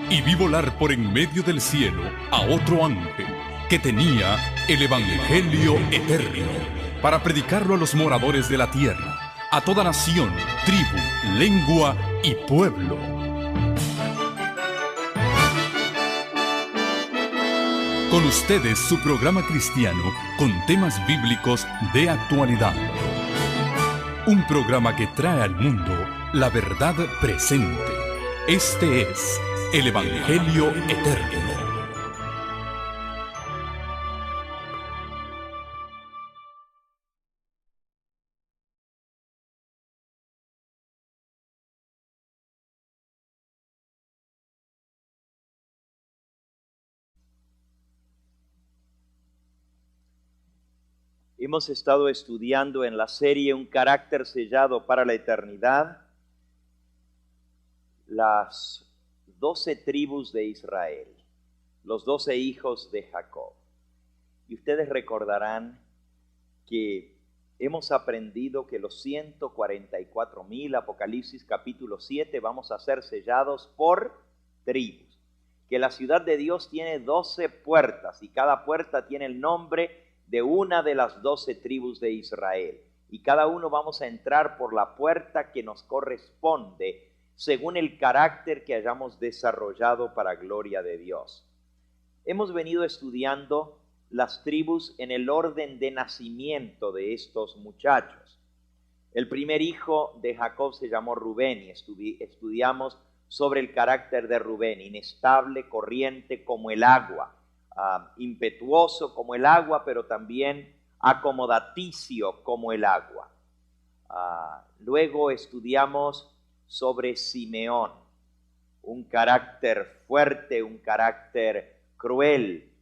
Y vi volar por en medio del cielo a otro ángel que tenía el Evangelio eterno para predicarlo a los moradores de la tierra, a toda nación, tribu, lengua y pueblo. Con ustedes su programa cristiano con temas bíblicos de actualidad. Un programa que trae al mundo la verdad presente. Este es el Evangelio eterno. Hemos estado estudiando en la serie Un carácter sellado para la eternidad, las 12 tribus de Israel, los 12 hijos de Jacob. Y ustedes recordarán que hemos aprendido que los 144,000, Apocalipsis capítulo 7, vamos a ser sellados por tribus. Que la ciudad de Dios tiene 12 puertas y cada puerta tiene el nombre de una de las 12 tribus de Israel. Y cada uno vamos a entrar por la puerta que nos corresponde según el carácter que hayamos desarrollado para gloria de Dios. Hemos venido estudiando las tribus en el orden de nacimiento de estos muchachos. El primer hijo de Jacob se llamó Rubén y estudiamos sobre el carácter de Rubén, inestable, corriente como el agua. Impetuoso como el agua, pero también acomodaticio como el agua. Luego estudiamos sobre Simeón, un carácter fuerte, un carácter cruel,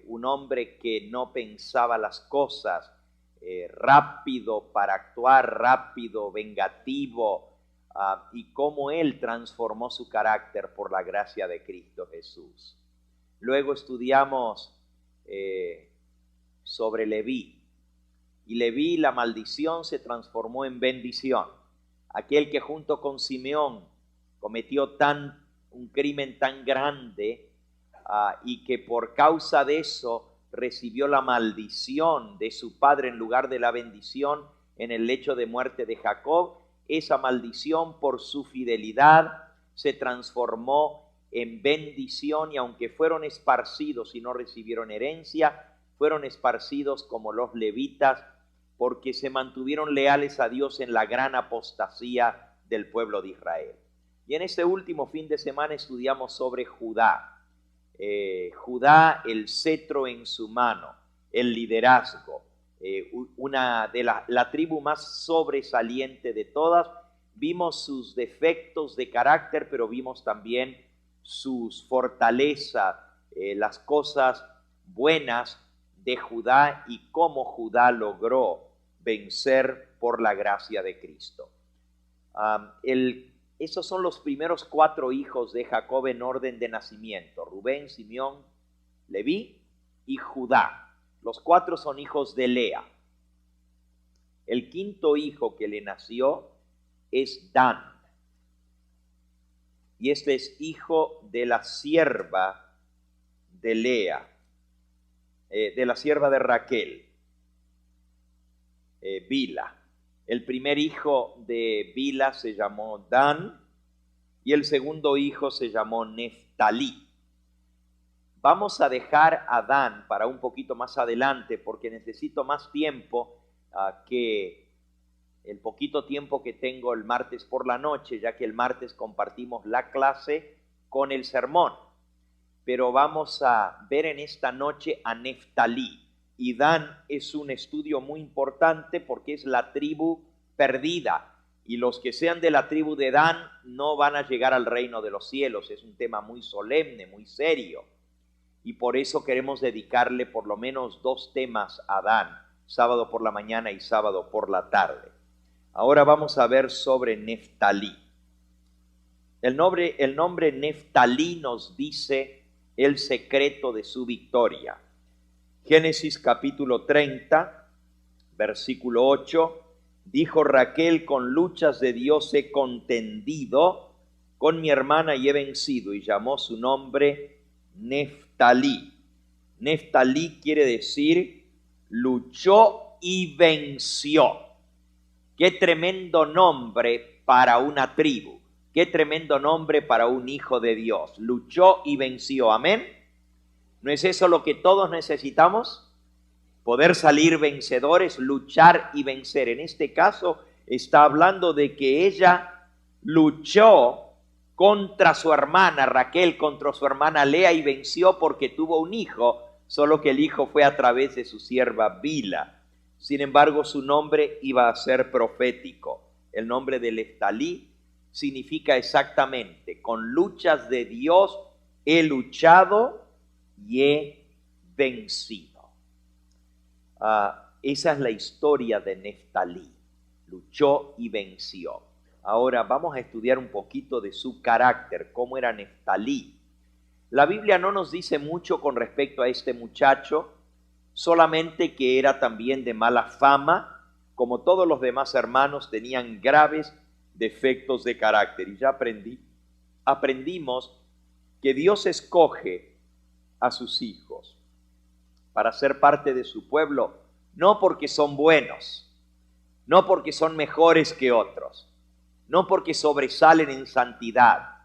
un hombre que no pensaba las cosas, rápido para actuar, rápido, vengativo, y cómo él transformó su carácter por la gracia de Cristo Jesús. Luego estudiamos sobre Leví. Y Leví, la maldición se transformó en bendición. Aquel que junto con Simeón cometió un crimen tan grande y que por causa de eso recibió la maldición de su padre en lugar de la bendición en el lecho de muerte de Jacob, esa maldición por su fidelidad se transformó en bendición, y aunque fueron esparcidos y no recibieron herencia, fueron esparcidos como los levitas, porque se mantuvieron leales a Dios en la gran apostasía del pueblo de Israel. Y en este último fin de semana estudiamos sobre Judá. Judá, el cetro en su mano, el liderazgo, una de la tribu más sobresaliente de todas. Vimos sus defectos de carácter, pero vimos también sus fortalezas, las cosas buenas de Judá y cómo Judá logró vencer por la gracia de Cristo. Esos son los primeros 4 hijos de Jacob en orden de nacimiento: Rubén, Simeón, Leví y Judá. Los 4 son hijos de Lea. El quinto hijo que le nació es Dan. Y este es hijo de la sierva de Lea, de la sierva de Raquel, Bila. El primer hijo de Bila se llamó Dan y el segundo hijo se llamó Neftalí. Vamos a dejar a Dan para un poquito más adelante porque necesito más tiempo que el poquito tiempo que tengo el martes por la noche, ya que el martes compartimos la clase con el sermón. Pero vamos a ver en esta noche a Neftalí. Y Dan es un estudio muy importante porque es la tribu perdida. Y los que sean de la tribu de Dan no van a llegar al reino de los cielos. Es un tema muy solemne, muy serio. Y por eso queremos dedicarle por lo menos 2 temas a Dan, sábado por la mañana y sábado por la tarde. Ahora vamos a ver sobre Neftalí. El nombre Neftalí nos dice el secreto de su victoria. Génesis capítulo 30, versículo 8, dijo Raquel: con luchas de Dios he contendido, con mi hermana y he vencido, y llamó su nombre Neftalí. Neftalí quiere decir luchó y venció. Qué tremendo nombre para una tribu, qué tremendo nombre para un hijo de Dios. Luchó y venció, amén. ¿No es eso lo que todos necesitamos? Poder salir vencedores, luchar y vencer. En este caso está hablando de que ella luchó contra su hermana Raquel, contra su hermana Lea, y venció porque tuvo un hijo, solo que el hijo fue a través de su sierva Bila. Sin embargo, su nombre iba a ser profético. El nombre de Neftalí significa exactamente, con luchas de Dios he luchado y he vencido. Esa es la historia de Neftalí. Luchó y venció. Ahora vamos a estudiar un poquito de su carácter, cómo era Neftalí. La Biblia no nos dice mucho con respecto a este muchacho, solamente que era también de mala fama, como todos los demás hermanos tenían graves defectos de carácter. Y ya aprendimos que Dios escoge a sus hijos para ser parte de su pueblo, no porque son buenos, no porque son mejores que otros, no porque sobresalen en santidad.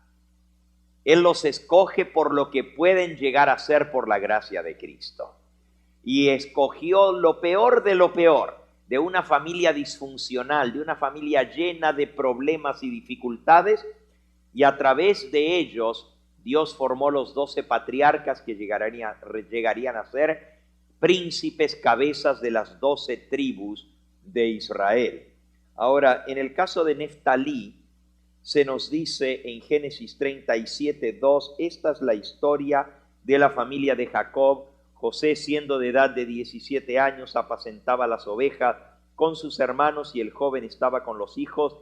Él los escoge por lo que pueden llegar a ser por la gracia de Cristo. Y escogió lo peor de una familia disfuncional, de una familia llena de problemas y dificultades, y a través de ellos Dios formó los 12 patriarcas que llegarían a ser príncipes, cabezas de las 12 tribus de Israel. Ahora, en el caso de Neftalí, se nos dice en Génesis 37:2, esta es la historia de la familia de Jacob. José, siendo de edad de 17 años, apacentaba las ovejas con sus hermanos, y el joven estaba con los hijos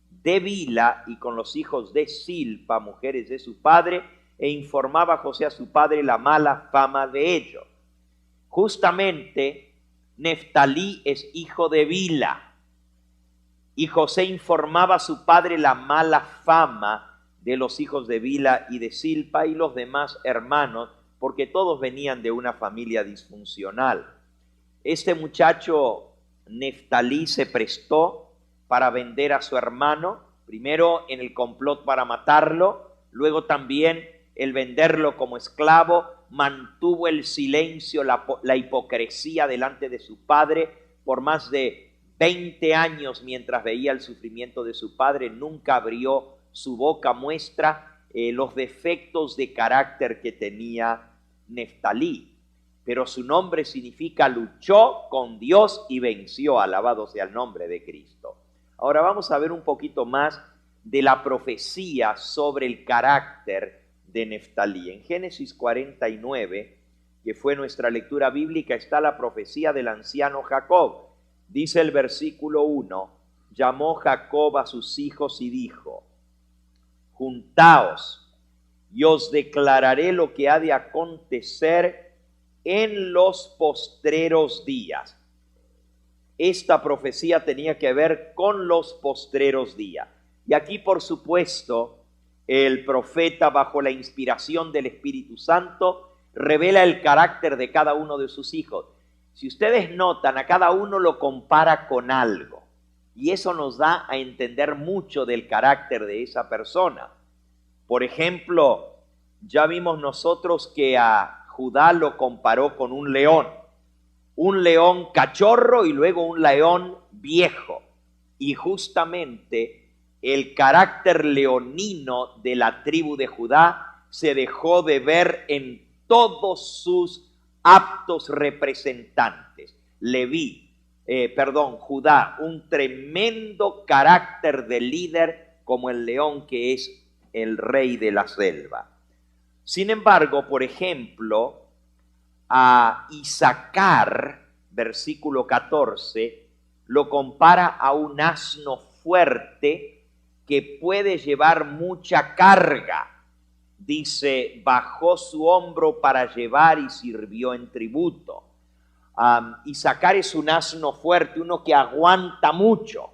de Bila y con los hijos de Silpa, mujeres de su padre, e informaba José a su padre la mala fama de ellos. Justamente, Neftalí es hijo de Bila, y José informaba a su padre la mala fama de los hijos de Bila y de Silpa y los demás hermanos, porque todos venían de una familia disfuncional. Este muchacho Neftalí se prestó para vender a su hermano, primero en el complot para matarlo, luego también el venderlo como esclavo. Mantuvo el silencio, la hipocresía delante de su padre por más de 20 años mientras veía el sufrimiento de su padre. Nunca abrió su boca. Muestra los defectos de carácter que tenía Neftalí, pero su nombre significa luchó con Dios y venció. Alabado sea el nombre de Cristo. Ahora vamos a ver un poquito más de la profecía sobre el carácter de Neftalí. En Génesis 49, que fue nuestra lectura bíblica, está la profecía del anciano Jacob. Dice el versículo 1, llamó Jacob a sus hijos y dijo, juntaos y os declararé lo que ha de acontecer en los postreros días. Esta profecía tenía que ver con los postreros días. Y aquí, por supuesto, el profeta, bajo la inspiración del Espíritu Santo, revela el carácter de cada uno de sus hijos. Si ustedes notan, a cada uno lo compara con algo, y eso nos da a entender mucho del carácter de esa persona. Por ejemplo, ya vimos nosotros que a Judá lo comparó con un león cachorro y luego un león viejo, y justamente el carácter leonino de la tribu de Judá se dejó de ver en todos sus aptos representantes. Judá, un tremendo carácter de líder como el león que es el rey de la selva. Sin embargo, por ejemplo, a Isaacar, versículo 14, lo compara a un asno fuerte que puede llevar mucha carga. Dice, bajó su hombro para llevar y sirvió en tributo. Isaacar es un asno fuerte, uno que aguanta mucho,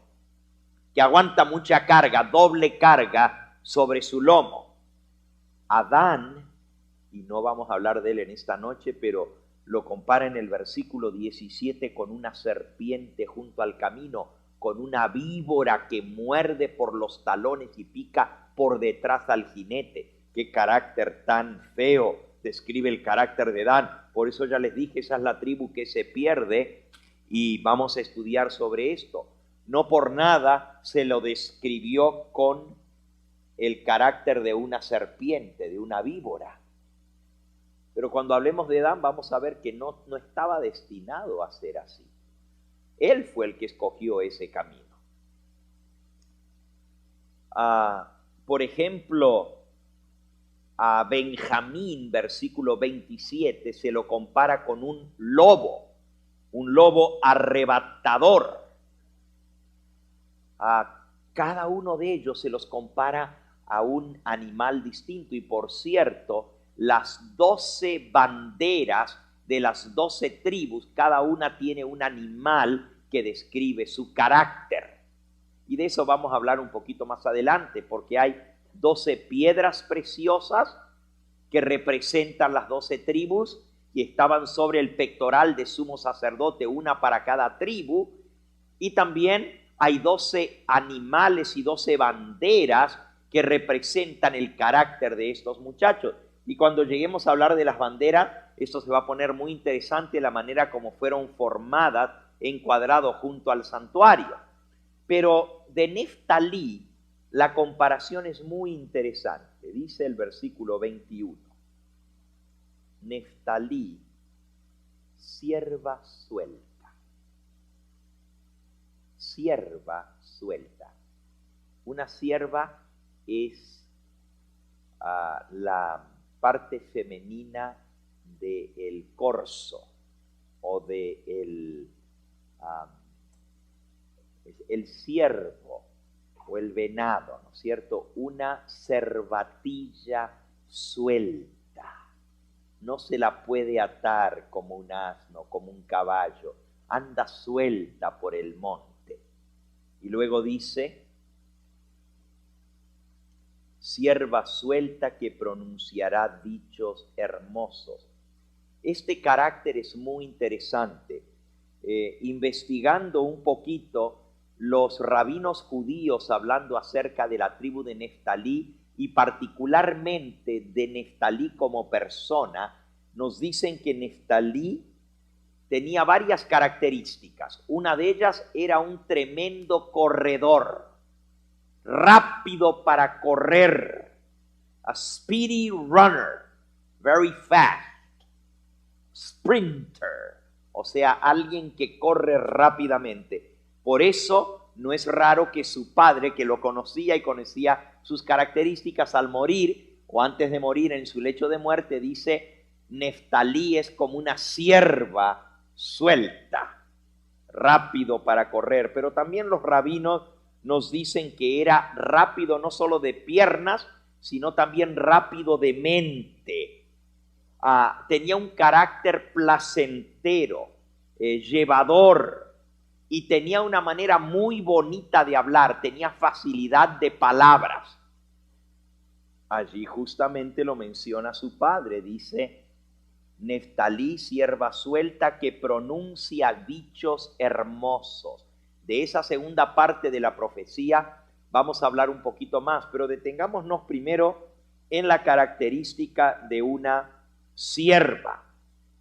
que aguanta mucha carga, doble carga sobre su lomo. Adán, y no vamos a hablar de él en esta noche, pero lo compara en el versículo 17 con una serpiente junto al camino, con una víbora que muerde por los talones y pica por detrás al jinete. Qué carácter tan feo describe el carácter de Adán. Por eso ya les dije, esa es la tribu que se pierde y vamos a estudiar sobre esto. No por nada se lo describió con el carácter de una serpiente, de una víbora. Pero cuando hablemos de Adán vamos a ver que no estaba destinado a ser así. Él fue el que escogió ese camino. Por ejemplo, a Benjamín, versículo 27, se lo compara con un lobo arrebatador. A cada uno de ellos se los compara a un animal distinto. Y por cierto, las 12 banderas de las 12 tribus, cada una tiene un animal que describe su carácter. Y de eso vamos a hablar un poquito más adelante, porque hay 12 piedras preciosas que representan las 12 tribus y estaban sobre el pectoral de sumo sacerdote, una para cada tribu. Y también hay 12 animales y 12 banderas que representan el carácter de estos muchachos. Y cuando lleguemos a hablar de las banderas, esto se va a poner muy interesante, la manera como fueron formadas, encuadrado junto al santuario. Pero de Neftalí, la comparación es muy interesante. Dice el versículo 21. Neftalí, sierva suelta. Sierva suelta. Una sierva es la parte femenina del corzo o de el ciervo o el venado, ¿no es cierto? Una cervatilla suelta. No se la puede atar como un asno, como un caballo. Anda suelta por el monte. Y luego dice, sierva suelta que pronunciará dichos hermosos. Este carácter es muy interesante. Investigando un poquito, los rabinos judíos hablando acerca de la tribu de Neftalí y particularmente de Neftalí como persona, nos dicen que Neftalí tenía varias características. Una de ellas era un tremendo corredor, rápido para correr, a speedy runner, very fast, sprinter, o sea, alguien que corre rápidamente. Por eso no es raro que su padre, que lo conocía y conocía sus características, al morir o antes de morir en su lecho de muerte, dice, Neftalí es como una sierva suelta, rápido para correr. Pero también los rabinos nos dicen que era rápido no solo de piernas, sino también rápido de mente. Tenía un carácter placentero, llevador, y tenía una manera muy bonita de hablar, tenía facilidad de palabras. Allí justamente lo menciona su padre, dice, Neftalí, sierva suelta que pronuncia dichos hermosos. De esa segunda parte de la profecía vamos a hablar un poquito más, pero detengámonos primero en la característica de una sierva.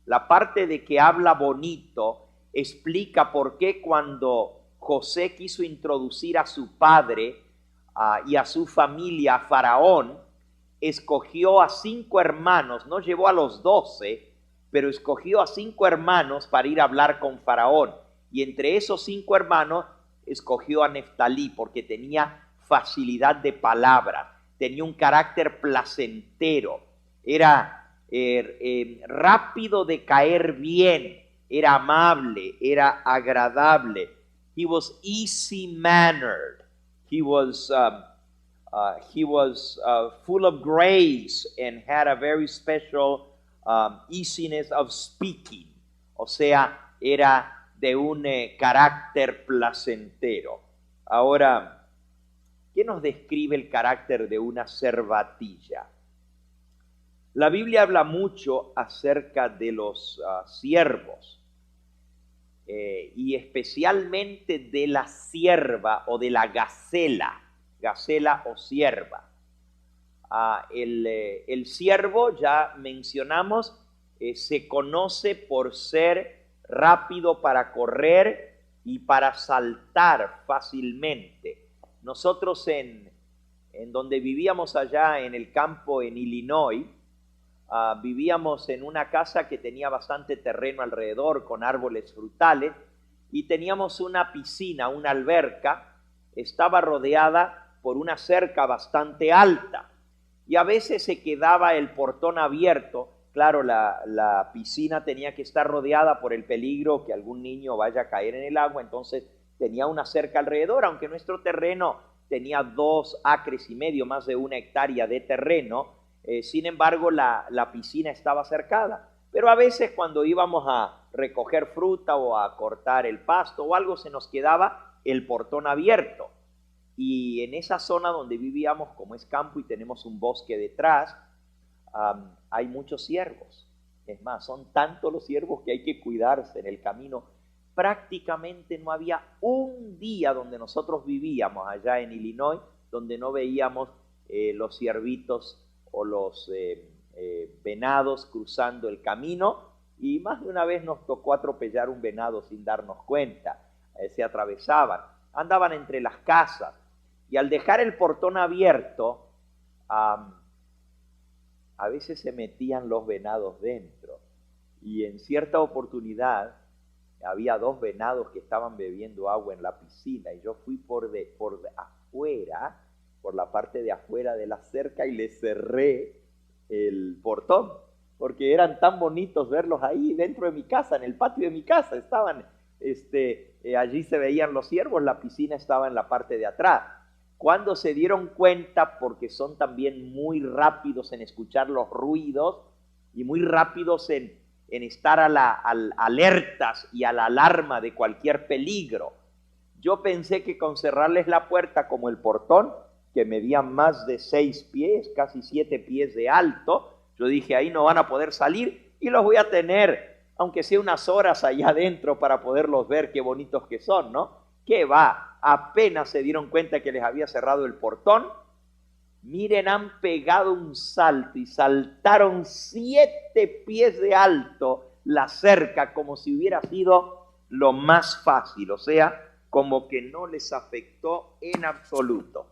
La parte de que habla bonito explica por qué cuando José quiso introducir a su padre y a su familia a Faraón, escogió a 5 hermanos, no llevó a los 12, pero escogió a 5 hermanos para ir a hablar con Faraón. Y entre esos 5 hermanos escogió a Neftalí porque tenía facilidad de palabra, tenía un carácter placentero, era rápido de caer bien, era amable, era agradable. He was easy-mannered. He was full of grace and had a very special easiness of speaking. O sea, era de un carácter placentero. Ahora, ¿Qué nos describe el carácter de una cervatilla? La Biblia habla mucho acerca de los siervos y especialmente de la sierva o de la gacela o sierva. El siervo, ya mencionamos, se conoce por ser rápido para correr y para saltar fácilmente. Nosotros en donde vivíamos allá en el campo en Illinois, vivíamos en una casa que tenía bastante terreno alrededor con árboles frutales y teníamos una piscina, una alberca, estaba rodeada por una cerca bastante alta y a veces se quedaba el portón abierto. Claro, la piscina tenía que estar rodeada por el peligro que algún niño vaya a caer en el agua, entonces tenía una cerca alrededor, aunque nuestro terreno tenía 2,5 acres, más de 1 hectárea de terreno. Sin embargo, la piscina estaba cercada. Pero a veces cuando íbamos a recoger fruta o a cortar el pasto o algo, se nos quedaba el portón abierto. Y en esa zona donde vivíamos, como es campo y tenemos un bosque detrás, hay muchos ciervos. Es más, son tantos los ciervos que hay que cuidarse en el camino. Prácticamente no había un día donde nosotros vivíamos allá en Illinois donde no veíamos los ciervitos o los venados cruzando el camino, y más de una vez nos tocó atropellar un venado sin darnos cuenta. Se atravesaban, andaban entre las casas, y al dejar el portón abierto, a veces se metían los venados dentro, y en cierta oportunidad había 2 venados que estaban bebiendo agua en la piscina, y yo fui por afuera, por la parte de afuera de la cerca, y le cerré el portón, porque eran tan bonitos verlos ahí dentro de mi casa, en el patio de mi casa estaban, allí se veían los ciervos, la piscina estaba en la parte de atrás. Cuando se dieron cuenta, porque son también muy rápidos en escuchar los ruidos y muy rápidos en estar alertas y a la alarma de cualquier peligro, yo pensé que con cerrarles la puerta, como el portón, que medía más de 6 pies, casi 7 pies de alto, yo dije, ahí no van a poder salir y los voy a tener, aunque sea unas horas allá adentro para poderlos ver, qué bonitos que son, ¿no? ¿Qué va? Apenas se dieron cuenta que les había cerrado el portón, miren, han pegado un salto y saltaron 7 pies de alto la cerca, como si hubiera sido lo más fácil, o sea, como que no les afectó en absoluto.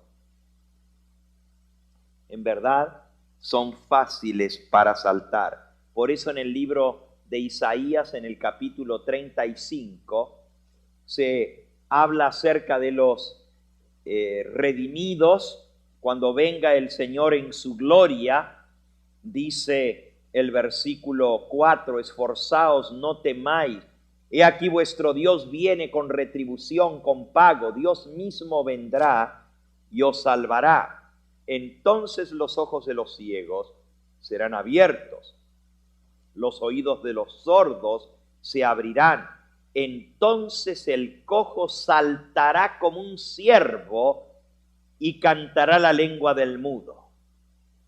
En verdad, son fáciles para saltar. Por eso en el libro de Isaías, en el capítulo 35, se habla acerca de los redimidos. Cuando venga el Señor en su gloria, dice el versículo 4, esforzaos, no temáis. He aquí vuestro Dios viene con retribución, con pago. Dios mismo vendrá y os salvará. Entonces los ojos de los ciegos serán abiertos, los oídos de los sordos se abrirán. Entonces el cojo saltará como un ciervo y cantará la lengua del mudo.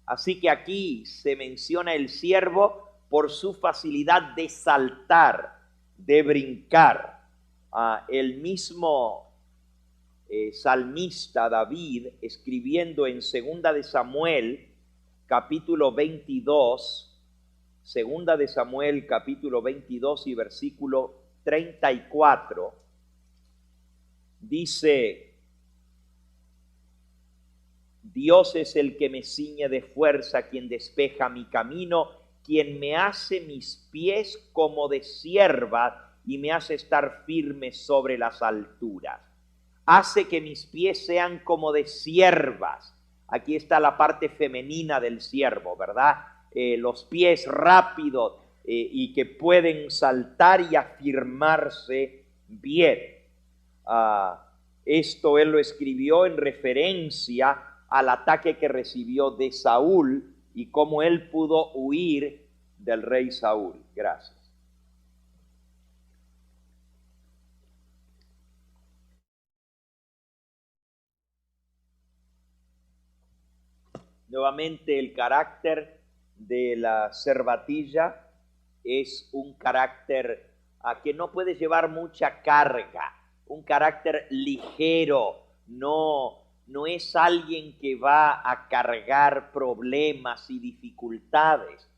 Así que aquí se menciona el ciervo por su facilidad de saltar, de brincar. El mismo salmista David, escribiendo en 2 de Samuel, capítulo 22, 2 de Samuel, capítulo 22 y versículo 34, dice, Dios es el que me ciñe de fuerza, quien despeja mi camino, quien me hace mis pies como de cierva y me hace estar firme sobre las alturas. Hace que mis pies sean como de ciervas. Aquí está la parte femenina del ciervo, ¿verdad? Los pies rápidos y que pueden saltar y afirmarse bien. Esto él lo escribió en referencia al ataque que recibió de Saúl y cómo él pudo huir del rey Saúl. Gracias. Nuevamente, el carácter de la cervatilla es un carácter que no puede llevar mucha carga, un carácter ligero, no es alguien que va a cargar problemas y dificultades,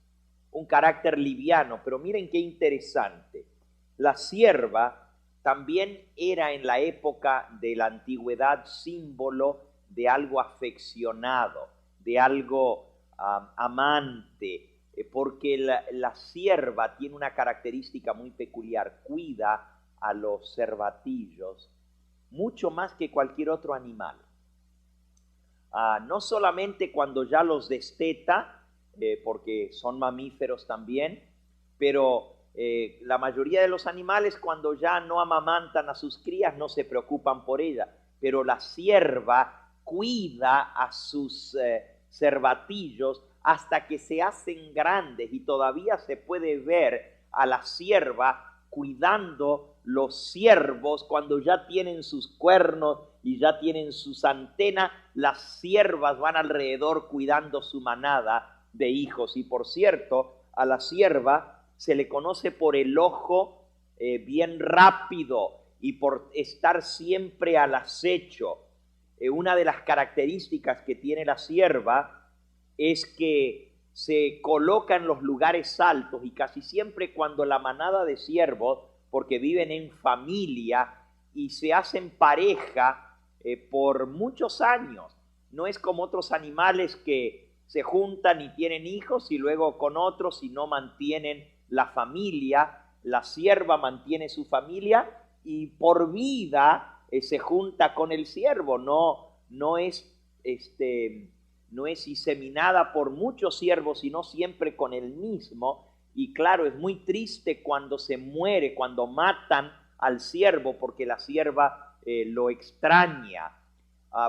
un carácter liviano. Pero miren qué interesante, la sierva también era en la época de la antigüedad símbolo de algo afeccionado, de algo amante, porque la sierva tiene una característica muy peculiar, cuida a los cervatillos mucho más que cualquier otro animal. No solamente cuando ya los desteta, porque son mamíferos también, pero la mayoría de los animales cuando ya no amamantan a sus crías no se preocupan por ellas, pero la sierva cuida a sus cervatillos hasta que se hacen grandes, y todavía se puede ver a la sierva cuidando los ciervos cuando ya tienen sus cuernos y ya tienen sus antenas. Las siervas van alrededor cuidando su manada de hijos. Y por cierto, a la sierva se le conoce por el ojo bien rápido y por estar siempre al acecho. Una de las características que tiene la sierva es que se coloca en los lugares altos, y casi siempre cuando la manada de ciervos, porque viven en familia y se hacen pareja por muchos años, no es como otros animales que se juntan y tienen hijos y luego con otros y no mantienen la familia. La sierva mantiene su familia y por vida se junta con el ciervo, no es inseminada por muchos ciervos, sino siempre con el mismo. Y claro, es muy triste cuando se muere, cuando matan al ciervo, porque la sierva lo extraña.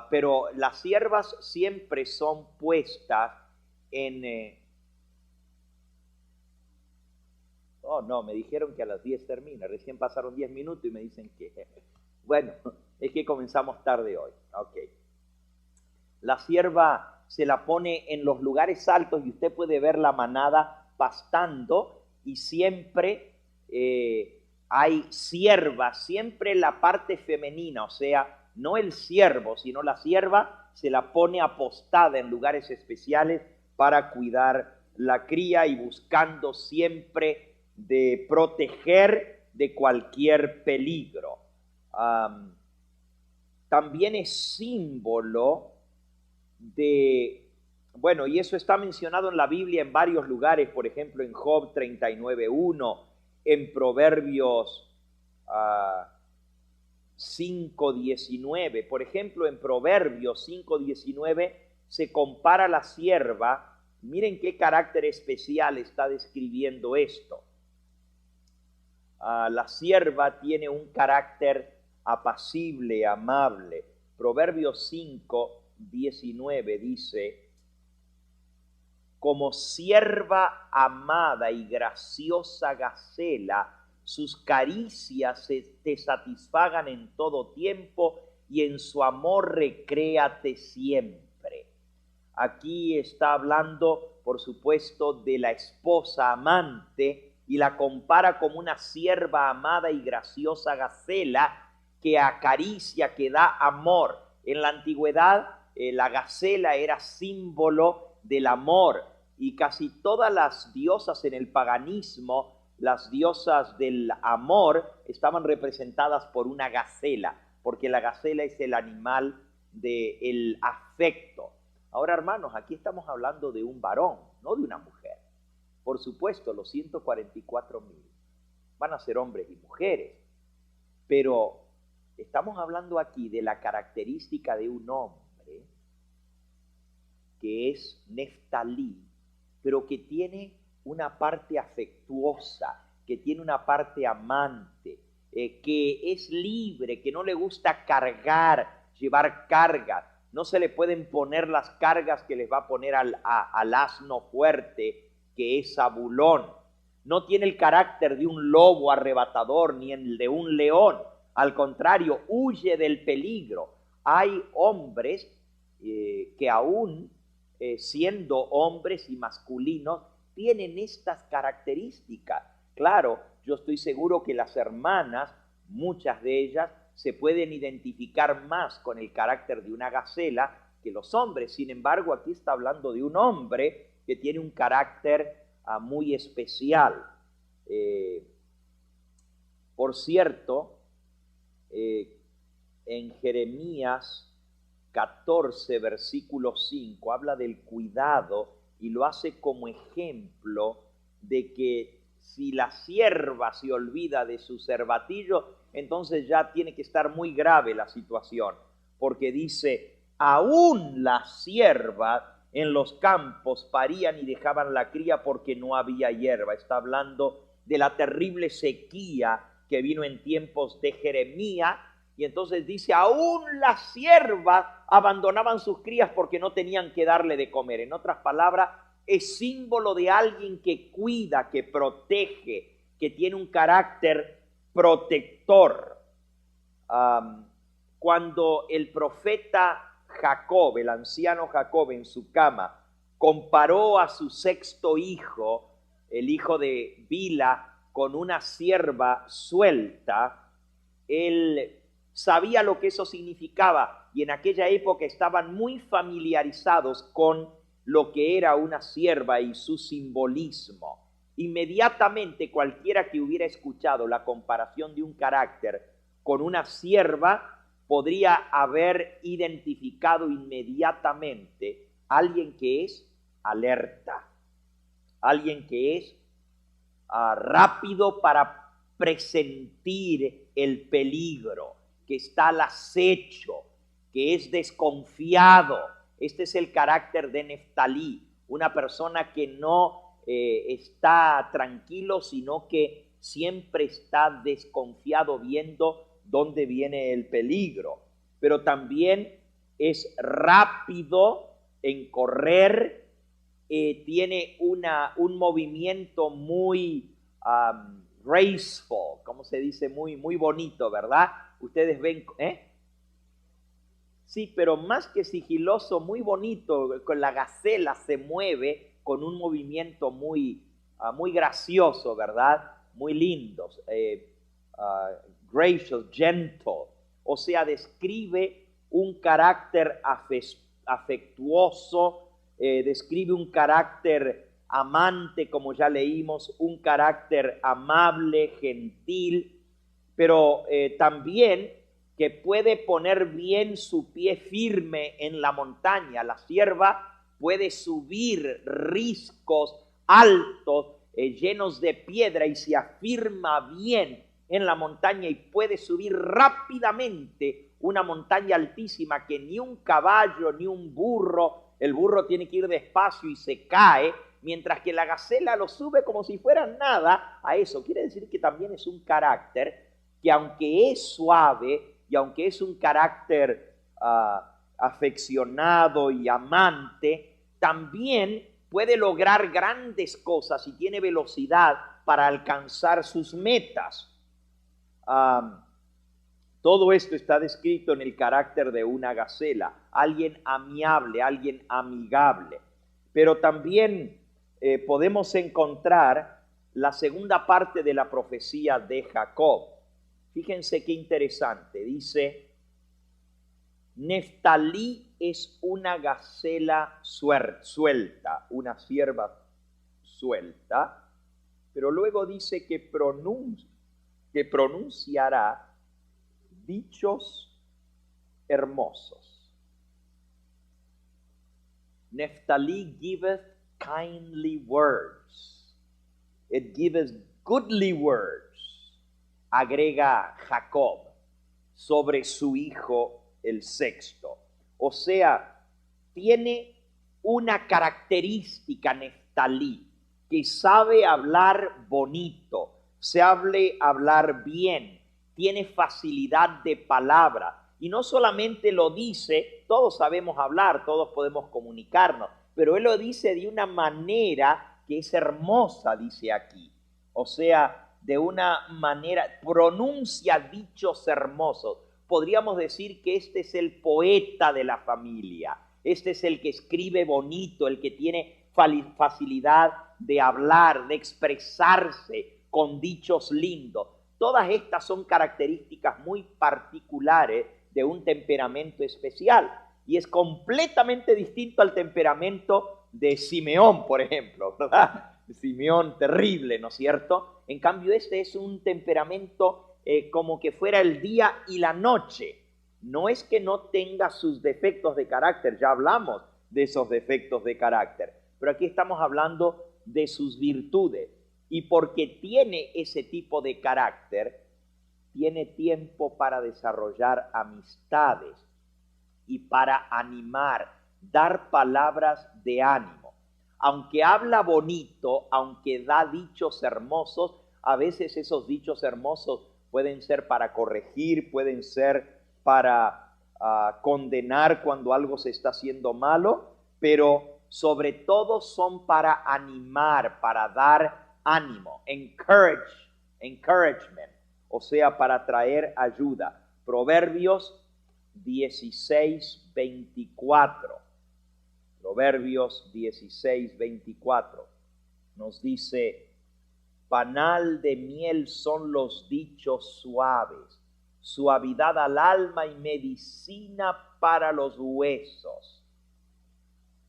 Pero las siervas siempre son puestas en... Oh, no, me dijeron que a las 10 termina, recién pasaron 10 minutos y me dicen que... Bueno, es que comenzamos tarde hoy. Ok. La sierva se la pone en los lugares altos y usted puede ver la manada pastando, y siempre hay siervas, siempre la parte femenina, o sea, no el ciervo, sino la sierva se la pone apostada en lugares especiales para cuidar la cría y buscando siempre de proteger de cualquier peligro. También es símbolo de, bueno, y eso está mencionado en la Biblia en varios lugares, por ejemplo en Job 39:1, en Proverbios 5:19. Por ejemplo, en Proverbios 5:19 se compara la sierva. Miren qué carácter especial está describiendo esto. La sierva tiene un carácter apacible, amable. Proverbios 5:19 dice: como sierva amada y graciosa gacela, sus caricias te satisfagan en todo tiempo, y en su amor recréate siempre. Aquí está hablando, por supuesto, de la esposa amante, y la compara como una sierva amada y graciosa gacela que acaricia, que da amor. En la antigüedad, la gacela era símbolo del amor, y casi todas las diosas en el paganismo, las diosas del amor, estaban representadas por una gacela, porque la gacela es el animal del afecto. Ahora, hermanos, aquí estamos hablando de un varón, no de una mujer. Por supuesto, los 144,000 van a ser hombres y mujeres, pero estamos hablando aquí de la característica de un hombre que es Neftalí, pero que tiene una parte afectuosa, que tiene una parte amante, que es libre, que no le gusta cargar, llevar cargas. No se le pueden poner las cargas que les va a poner al asno fuerte, que es Zabulón. No tiene el carácter de un lobo arrebatador, ni el de un león. Al contrario, huye del peligro. Hay hombres que aún siendo hombres y masculinos, tienen estas características. Claro, yo estoy seguro que las hermanas, muchas de ellas, se pueden identificar más con el carácter de una gacela que los hombres. Sin embargo, aquí está hablando de un hombre que tiene un carácter muy especial. Por cierto, en Jeremías 14, versículo 5, habla del cuidado y lo hace como ejemplo de que si la sierva se olvida de su cervatillo, entonces ya tiene que estar muy grave la situación, porque dice, aún las siervas en los campos parían y dejaban la cría porque no había hierba. Está hablando de la terrible sequía que vino en tiempos de Jeremías, y entonces dice, aún las siervas abandonaban sus crías porque no tenían que darle de comer. En otras palabras, es símbolo de alguien que cuida, que protege, que tiene un carácter protector. Cuando el profeta Jacob, el anciano Jacob, en su cama, comparó a su sexto hijo, el hijo de Bila, con una sierva suelta, él sabía lo que eso significaba, y en aquella época estaban muy familiarizados con lo que era una sierva y su simbolismo. Inmediatamente cualquiera que hubiera escuchado la comparación de un carácter con una sierva podría haber identificado inmediatamente a alguien que es alerta, alguien que es rápido para presentir el peligro, que está al acecho, que es desconfiado. Este es el carácter de Neftalí, una persona que no está tranquilo, sino que siempre está desconfiado viendo dónde viene el peligro. Pero también es rápido en correr, tiene un movimiento muy graceful, ¿cómo se dice? Muy bonito, ¿verdad? Ustedes ven, Sí, pero más que sigiloso, muy bonito, con la gacela se mueve con un movimiento muy gracioso, ¿verdad? Muy lindo, gracious, gentle, o sea, describe un carácter afectuoso, describe un carácter amante, como ya leímos, un carácter amable, gentil, pero también que puede poner bien su pie firme en la montaña. La sierva puede subir riscos altos, llenos de piedra, y se afirma bien en la montaña y puede subir rápidamente una montaña altísima que ni un caballo ni un burro, el burro tiene que ir despacio y se cae, mientras que la gacela lo sube como si fuera nada a eso. Quiere decir que también es un carácter que, aunque es suave y aunque es un carácter afeccionado y amante, también puede lograr grandes cosas y tiene velocidad para alcanzar sus metas. Todo esto está descrito en el carácter de una gacela, alguien amiable, alguien amigable. Pero también podemos encontrar la segunda parte de la profecía de Jacob. Fíjense qué interesante, dice, Neftalí es una gacela suelta, una sierva suelta, pero luego dice que pronunciará dichos hermosos. Neftalí giveth kindly words. It giveth goodly words. Agrega Jacob sobre su hijo el sexto. O sea, tiene una característica Neftalí, que sabe hablar bonito, sabe hablar bien, tiene facilidad de palabra. Y no solamente lo dice, todos sabemos hablar, todos podemos comunicarnos, pero él lo dice de una manera que es hermosa, dice aquí. O sea, de una manera, pronuncia dichos hermosos. Podríamos decir que este es el poeta de la familia. este es el que escribe bonito, el que tiene facilidad de hablar, de expresarse con dichos lindos. Todas estas son características muy particulares de un temperamento especial y es completamente distinto al temperamento de Simeón, por ejemplo, ¿verdad? Simeón terrible, ¿no es cierto? En cambio, este es un temperamento como que fuera el día y la noche. No es que no tenga sus defectos de carácter, ya hablamos de esos defectos de carácter, pero aquí estamos hablando de sus virtudes. Y porque tiene ese tipo de carácter, tiene tiempo para desarrollar amistades y para animar, dar palabras de ánimo. Aunque habla bonito, aunque da dichos hermosos, a veces esos dichos hermosos pueden ser para corregir, pueden ser para condenar cuando algo se está haciendo malo, pero sobre todo son para animar, para dar ánimo, encouragement, o sea, para traer ayuda. Proverbios 16:24. Proverbios 16:24 nos dice: panal de miel son los dichos suaves, suavidad al alma y medicina para los huesos.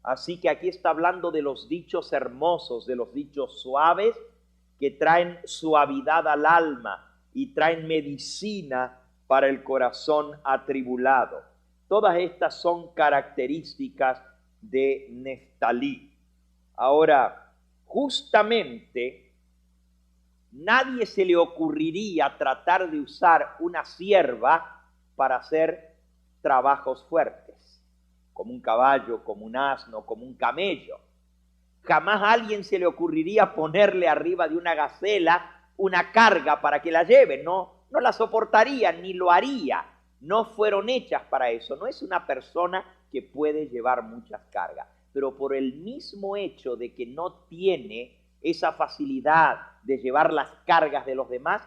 Así que aquí está hablando de los dichos hermosos, de los dichos suaves que traen suavidad al alma y traen medicina para el corazón atribulado. Todas estas son características de Neftalí. Ahora, justamente, nadie se le ocurriría tratar de usar una sierva para hacer trabajos fuertes, como un caballo, como un asno, como un camello. Jamás a alguien se le ocurriría ponerle arriba de una gacela una carga para que la lleve. No la soportaría, ni lo haría. No fueron hechas para eso. No es una persona que puede llevar muchas cargas. Pero por el mismo hecho de que no tiene esa facilidad de llevar las cargas de los demás,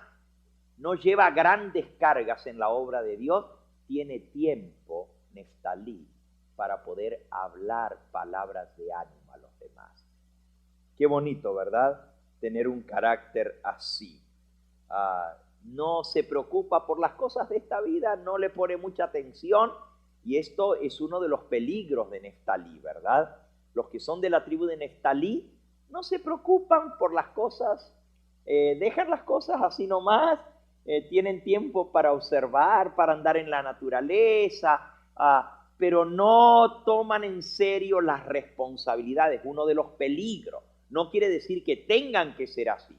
no lleva grandes cargas en la obra de Dios, tiene tiempo, Neftalí, para poder hablar palabras de ánimo a los demás. Qué bonito, ¿verdad? Tener un carácter así. No se preocupa por las cosas de esta vida, no le pone mucha atención, y esto es uno de los peligros de Neftalí, ¿verdad? Los que son de la tribu de Neftalí no se preocupan por las cosas, dejan las cosas así nomás, tienen tiempo para observar, para andar en la naturaleza, pero no toman en serio las responsabilidades. Uno de los peligros, no quiere decir que tengan que ser así,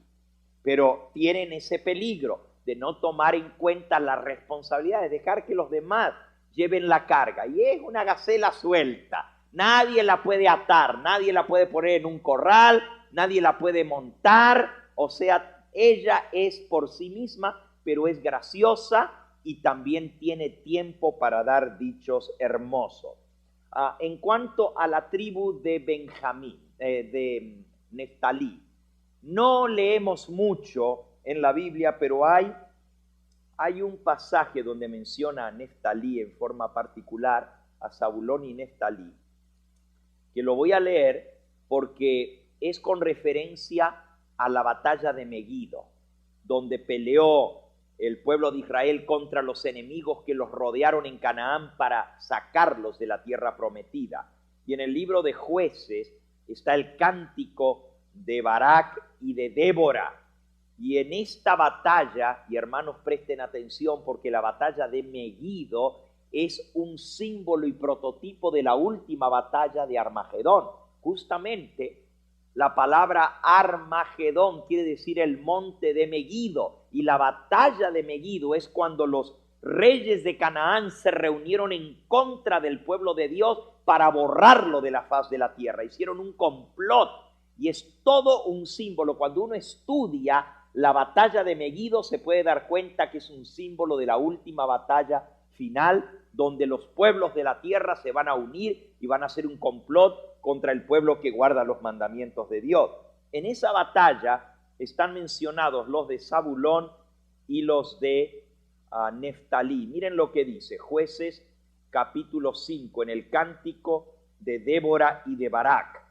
pero tienen ese peligro de no tomar en cuenta las responsabilidades, dejar que los demás lleven la carga. Y es una gacela suelta, nadie la puede atar, nadie la puede poner en un corral, nadie la puede montar, o sea, ella es por sí misma, pero es graciosa y también tiene tiempo para dar dichos hermosos. En cuanto a la tribu de Benjamín, de Neftalí, no leemos mucho en la Biblia, pero hay un pasaje donde menciona a Neftalí en forma particular, a Zabulón y Neftalí, que lo voy a leer porque es con referencia a la batalla de Meguido, donde peleó el pueblo de Israel contra los enemigos que los rodearon en Canaán para sacarlos de la tierra prometida. Y en el libro de Jueces está el cántico de Barak y de Débora. Y en esta batalla, y hermanos presten atención, porque la batalla de Meguido es un símbolo y prototipo de la última batalla de Armagedón. Justamente la palabra Armagedón quiere decir el monte de Meguido, y la batalla de Meguido es cuando los reyes de Canaán se reunieron en contra del pueblo de Dios para borrarlo de la faz de la tierra. Hicieron un complot y es todo un símbolo. Cuando uno estudia la batalla de Meguido se puede dar cuenta que es un símbolo de la última batalla final, donde los pueblos de la tierra se van a unir y van a hacer un complot contra el pueblo que guarda los mandamientos de Dios. En esa batalla están mencionados los de Zabulón y los de Neftalí. Miren lo que dice Jueces capítulo 5 en el cántico de Débora y de Barak.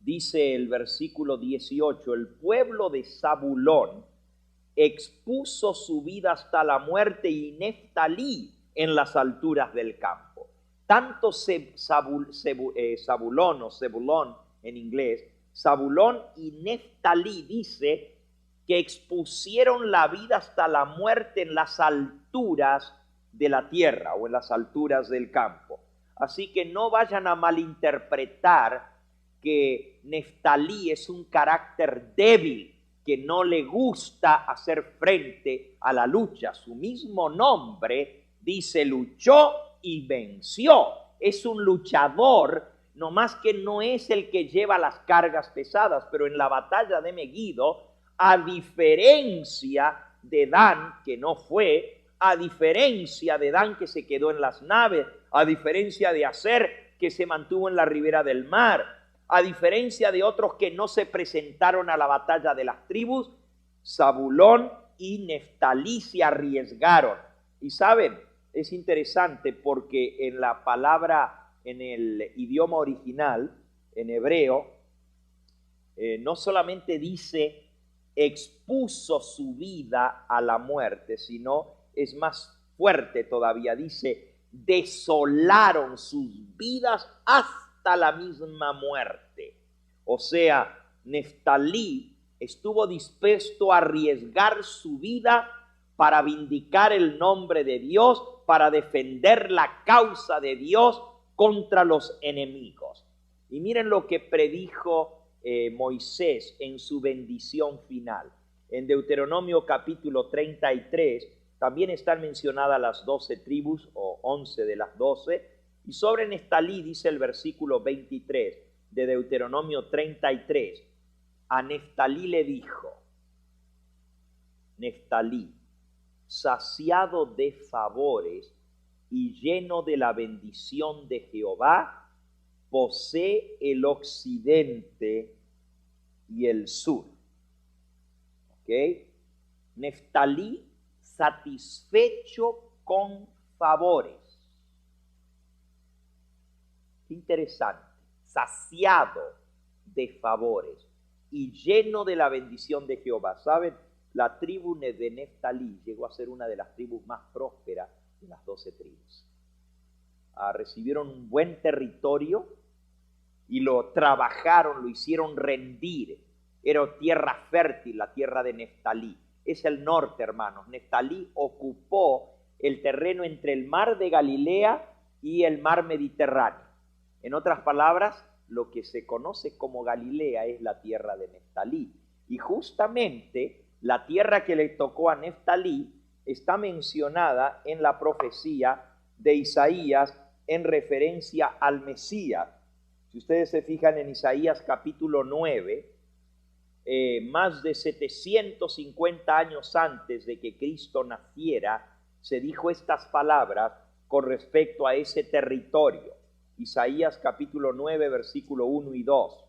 Dice el versículo 18, el pueblo de Zabulón expuso su vida hasta la muerte y Neftalí en las alturas del campo. Tanto Zabulón o Zebulón en inglés, Zabulón y Neftalí dice que expusieron la vida hasta la muerte en las alturas de la tierra o en las alturas del campo. Así que no vayan a malinterpretar que Neftalí es un carácter débil, que no le gusta hacer frente a la lucha. Su mismo nombre dice luchó y venció. Es un luchador, nomás que no es el que lleva las cargas pesadas, pero en la batalla de Megiddo, a diferencia de Dan, que no fue, a diferencia de Dan, que se quedó en las naves, a diferencia de Aser, que se mantuvo en la ribera del mar, a diferencia de otros que no se presentaron a la batalla de las tribus, Zabulón y Neftalí se arriesgaron. Y saben, es interesante porque en la palabra, en el idioma original, en hebreo, no solamente dice expuso su vida a la muerte, sino es más fuerte todavía, dice desolaron sus vidas hasta la misma muerte. O sea, Neftalí estuvo dispuesto a arriesgar su vida para vindicar el nombre de Dios, para defender la causa de Dios contra los enemigos. Y miren lo que predijo Moisés en su bendición final. En Deuteronomio capítulo 33 también están mencionadas las 12 tribus o 11 de las 12, y sobre Neftalí dice el versículo 23 de Deuteronomio 33, a Neftalí le dijo, Neftalí, saciado de favores y lleno de la bendición de Jehová, posee el occidente y el sur. ¿Ok? Neftalí satisfecho con favores. Qué interesante. Saciado de favores y lleno de la bendición de Jehová. ¿Saben? La tribu de Neftalí llegó a ser una de las tribus más prósperas de las 12 tribus. Recibieron un buen territorio y lo trabajaron, lo hicieron rendir. Era tierra fértil, la tierra de Neftalí. Es el norte, hermanos. Neftalí ocupó el terreno entre el mar de Galilea y el mar Mediterráneo. En otras palabras, lo que se conoce como Galilea es la tierra de Neftalí. Y justamente la tierra que le tocó a Neftalí está mencionada en la profecía de Isaías en referencia al Mesías. Si ustedes se fijan en Isaías capítulo 9, más de 750 años antes de que Cristo naciera, se dijo estas palabras con respecto a ese territorio. Isaías capítulo 9, versículo 1 y 2.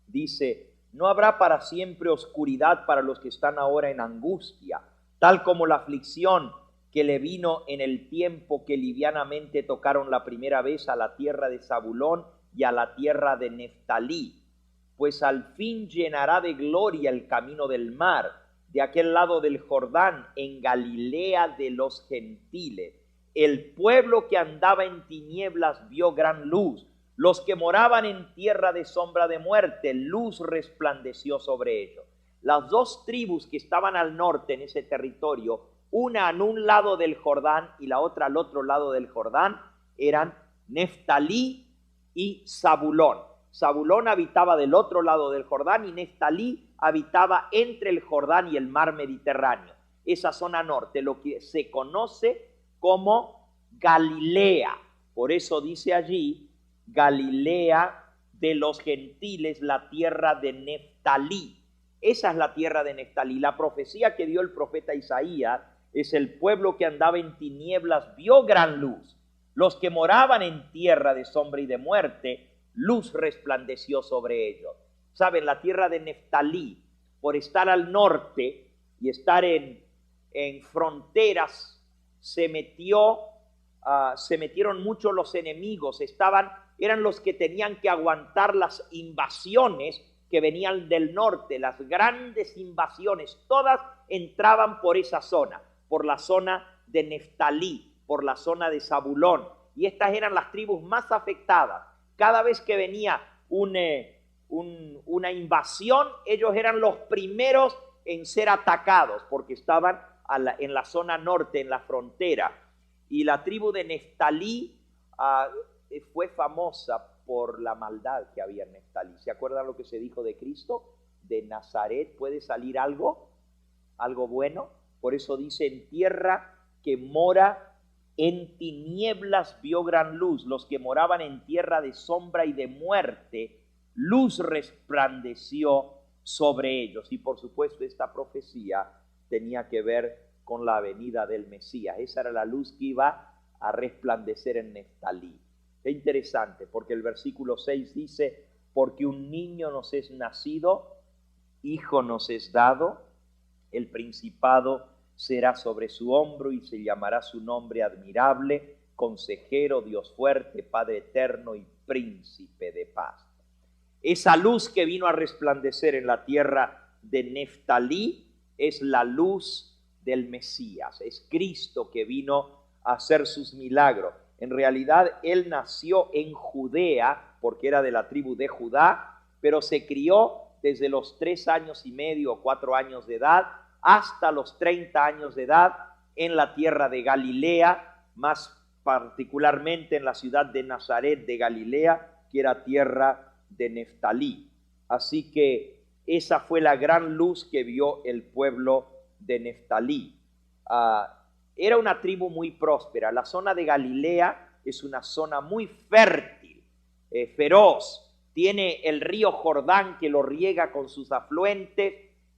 Dice, no habrá para siempre oscuridad para los que están ahora en angustia, tal como la aflicción que le vino en el tiempo que livianamente tocaron la primera vez a la tierra de Zabulón y a la tierra de Neftalí, pues al fin llenará de gloria el camino del mar, de aquel lado del Jordán, en Galilea de los gentiles. El pueblo que andaba en tinieblas vio gran luz, los que moraban en tierra de sombra de muerte, luz resplandeció sobre ellos. Las dos tribus que estaban al norte en ese territorio, una en un lado del Jordán y la otra al otro lado del Jordán, eran Neftalí y Zabulón. Zabulón habitaba del otro lado del Jordán y Neftalí habitaba entre el Jordán y el mar Mediterráneo. Esa zona norte, lo que se conoce como Galilea. Por eso dice allí, Galilea de los gentiles, la tierra de Neftalí. Esa es la tierra de Neftalí. La profecía que dio el profeta Isaías es el pueblo que andaba en tinieblas vio gran luz. Los que moraban en tierra de sombra y de muerte, luz resplandeció sobre ellos. Saben, la tierra de Neftalí, por estar al norte y estar en fronteras, se metió se metieron mucho los enemigos, eran los que tenían que aguantar las invasiones que venían del norte, las grandes invasiones, todas entraban por esa zona, por la zona de Neftalí, por la zona de Zabulón, y estas eran las tribus más afectadas. Cada vez que venía una invasión, ellos eran los primeros en ser atacados, porque estaban en la zona norte, en la frontera. Y la tribu de Neftalí fue famosa por la maldad que había en Neftalí. ¿Se acuerdan lo que se dijo de Cristo? De Nazaret puede salir algo bueno. Por eso dice, en tierra que mora en tinieblas vio gran luz. Los que moraban en tierra de sombra y de muerte, luz resplandeció sobre ellos. Y por supuesto esta profecía tenía que ver con la venida del Mesías. Esa era la luz que iba a resplandecer en Neftalí. Es interesante porque el versículo 6 dice, porque un niño nos es nacido, hijo nos es dado, el principado será sobre su hombro y se llamará su nombre admirable, consejero, Dios fuerte, Padre eterno y príncipe de paz. Esa luz que vino a resplandecer en la tierra de Neftalí es la luz del Mesías, es Cristo que vino a hacer sus milagros. En realidad él nació en Judea porque era de la tribu de Judá, pero se crió desde los 3 años y medio o 4 años de edad hasta los 30 años de edad en la tierra de Galilea, más particularmente en la ciudad de Nazaret de Galilea, que era tierra de Neftalí. Así que esa fue la gran luz que vio el pueblo de Neftalí. Era una tribu muy próspera. La zona de Galilea es una zona muy fértil, feroz. Tiene el río Jordán que lo riega con sus afluentes.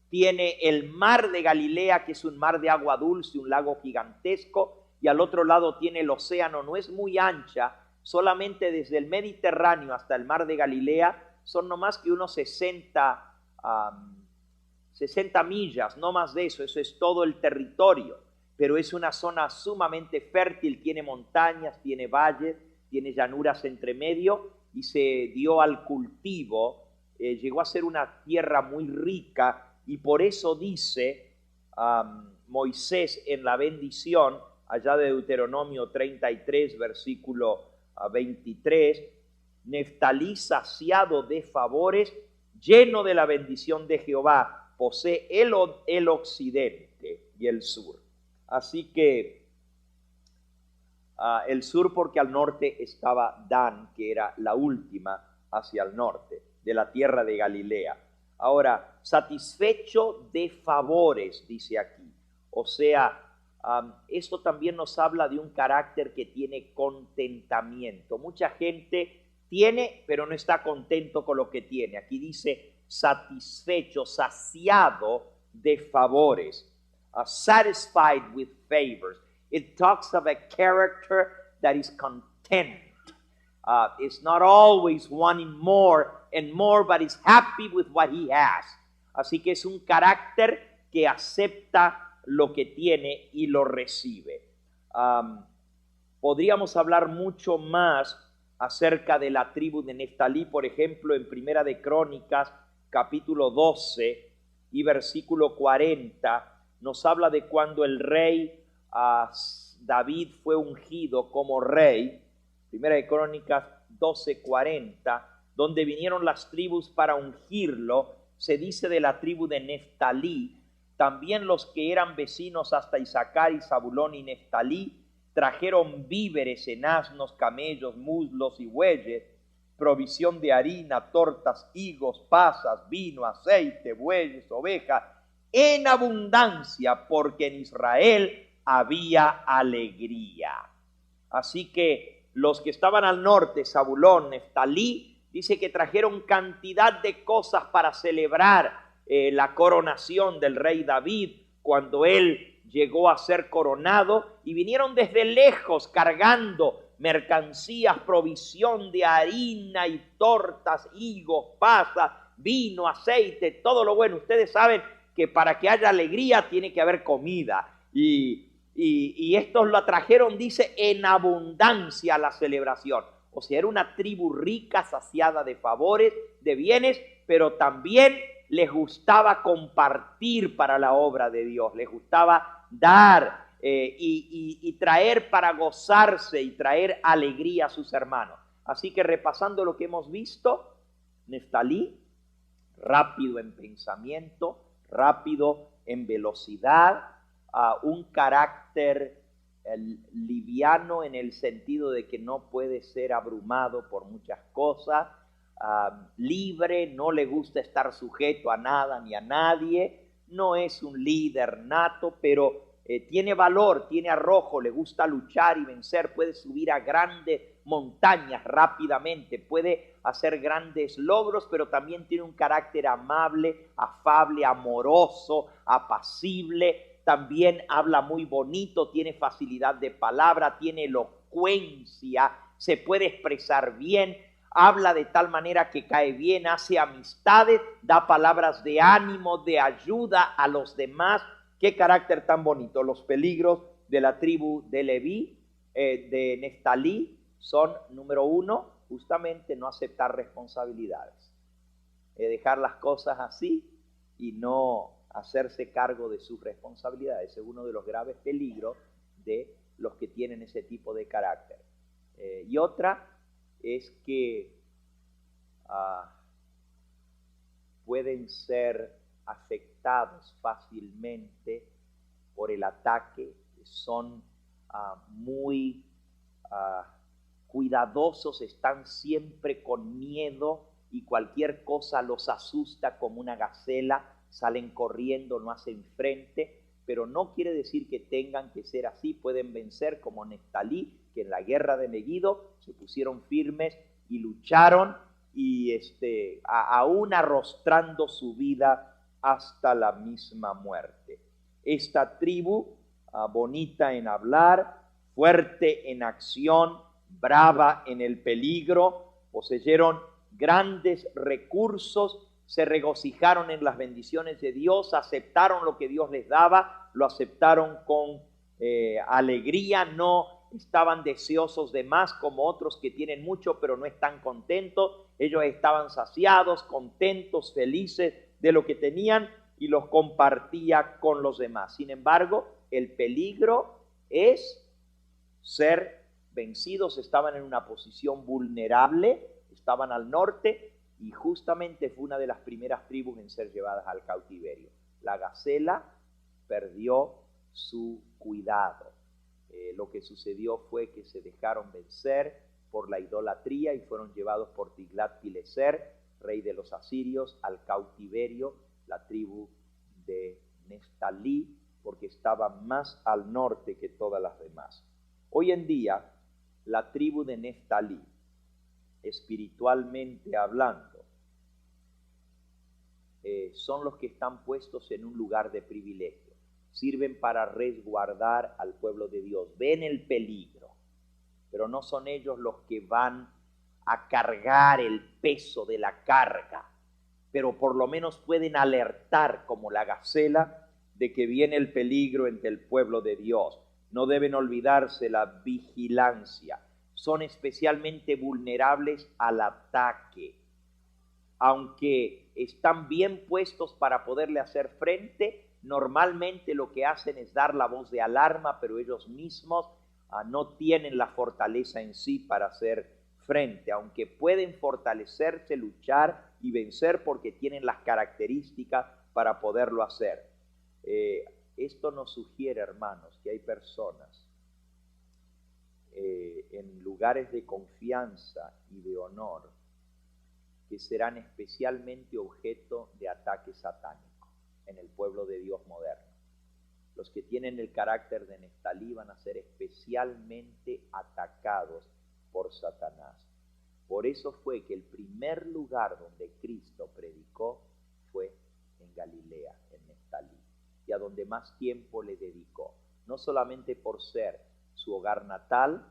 Tiene el mar de Galilea, que es un mar de agua dulce, un lago gigantesco. Y al otro lado tiene el océano. No es muy ancha, solamente desde el Mediterráneo hasta el mar de Galilea son no más que unos 60 millas, no más de eso. Eso es todo el territorio. Pero es una zona sumamente fértil, tiene montañas, tiene valles, tiene llanuras entre medio y se dio al cultivo, llegó a ser una tierra muy rica y por eso dice Moisés en la bendición, allá de Deuteronomio 33, versículo 23, Neftalí saciado de favores, lleno de la bendición de Jehová, posee el occidente y el sur. Así que el sur porque al norte estaba Dan, que era la última hacia el norte, de la tierra de Galilea. Ahora, satisfecho de favores, dice aquí. O sea, esto también nos habla de un carácter que tiene contentamiento. Mucha gente tiene, pero no está contento con lo que tiene. Aquí dice satisfecho, saciado de favores. Satisfied with favors. It talks of a character that is content. It's not always wanting more and more, but is happy with what he has. Así que es un carácter que acepta lo que tiene y lo recibe. Podríamos hablar mucho más acerca de la tribu de Neftalí, por ejemplo, en Primera de Crónicas, capítulo 12 y versículo 40, nos habla de cuando el rey David fue ungido como rey. Primera de Crónicas 12:40, donde vinieron las tribus para ungirlo, se dice de la tribu de Neftalí, también los que eran vecinos hasta Isaacar y Zabulón y Neftalí, trajeron víveres en asnos, camellos, muslos y bueyes, provisión de harina, tortas, higos, pasas, vino, aceite, bueyes, ovejas, en abundancia, porque en Israel había alegría. Así que los que estaban al norte, Zabulón, Neftalí, dice que trajeron cantidad de cosas para celebrar la coronación del rey David, cuando él llegó a ser coronado, y vinieron desde lejos cargando mercancías, provisión de harina y tortas, higos, pasas, vino, aceite, todo lo bueno. Ustedes saben que para que haya alegría tiene que haber comida, y y estos lo atrajeron, dice, en abundancia a la celebración. O sea, era una tribu rica, saciada de favores, de bienes, pero también les gustaba compartir para la obra de Dios, les gustaba dar y traer para gozarse y traer alegría a sus hermanos. Así que repasando lo que hemos visto, Neftalí, rápido en pensamiento, rápido en velocidad, un carácter liviano en el sentido de que no puede ser abrumado por muchas cosas, libre, no le gusta estar sujeto a nada ni a nadie, no es un líder nato, pero tiene valor, tiene arrojo, le gusta luchar y vencer, puede subir a grandes montañas rápidamente, puede hacer grandes logros, pero también tiene un carácter amable, afable, amoroso, apacible, también habla muy bonito, tiene facilidad de palabra, tiene elocuencia, se puede expresar bien, habla de tal manera que cae bien, hace amistades, da palabras de ánimo, de ayuda a los demás. Qué carácter tan bonito. Los peligros de la tribu de Leví, de Neftalí, son, número uno, justamente no aceptar responsabilidades. Dejar las cosas así y no hacerse cargo de sus responsabilidades. Es uno de los graves peligros de los que tienen ese tipo de carácter. Y otra es que pueden ser afectados fácilmente por el ataque, son muy cuidadosos, están siempre con miedo y cualquier cosa los asusta como una gacela, salen corriendo, no hacen frente, pero no quiere decir que tengan que ser así, pueden vencer como Neftalí, que en la guerra de Megiddo se pusieron firmes y lucharon y aún arrostrando su vida hasta la misma muerte. Esta tribu, bonita en hablar, fuerte en acción, brava en el peligro, poseyeron grandes recursos, se regocijaron en las bendiciones de Dios, aceptaron lo que Dios les daba, lo aceptaron con alegría, no estaban deseosos de más como otros que tienen mucho pero no están contentos. Ellos estaban saciados, contentos, felices de lo que tenían y los compartía con los demás. Sin embargo, el peligro es ser vencidos. Estaban en una posición vulnerable, estaban al norte y justamente fue una de las primeras tribus en ser llevadas al cautiverio. La gacela perdió su cuidado. Lo que sucedió fue que se dejaron vencer por la idolatría y fueron llevados por Tiglat-Pileser, rey de los asirios, al cautiverio, la tribu de Neftalí, porque estaba más al norte que todas las demás. Hoy en día, la tribu de Neftalí, espiritualmente hablando, son los que están puestos en un lugar de privilegio. Sirven para resguardar al pueblo de Dios. Ven el peligro, pero no son ellos los que van a cargar el peso de la carga, pero por lo menos pueden alertar como la gacela de que viene el peligro entre el pueblo de Dios. No deben olvidarse la vigilancia. Son especialmente vulnerables al ataque. Aunque están bien puestos para poderle hacer frente, normalmente lo que hacen es dar la voz de alarma, pero ellos mismos no tienen la fortaleza en sí para hacer frente, aunque pueden fortalecerse, luchar y vencer porque tienen las características para poderlo hacer. Esto nos sugiere, hermanos, que hay personas en lugares de confianza y de honor que serán especialmente objeto de ataque satánico en el pueblo de Dios moderno. Los que tienen el carácter de Neftalí van a ser especialmente atacados por Satanás. Por eso fue que el primer lugar donde Cristo predicó fue en Galilea, en Neftalí, y a donde más tiempo le dedicó, no solamente por ser su hogar natal,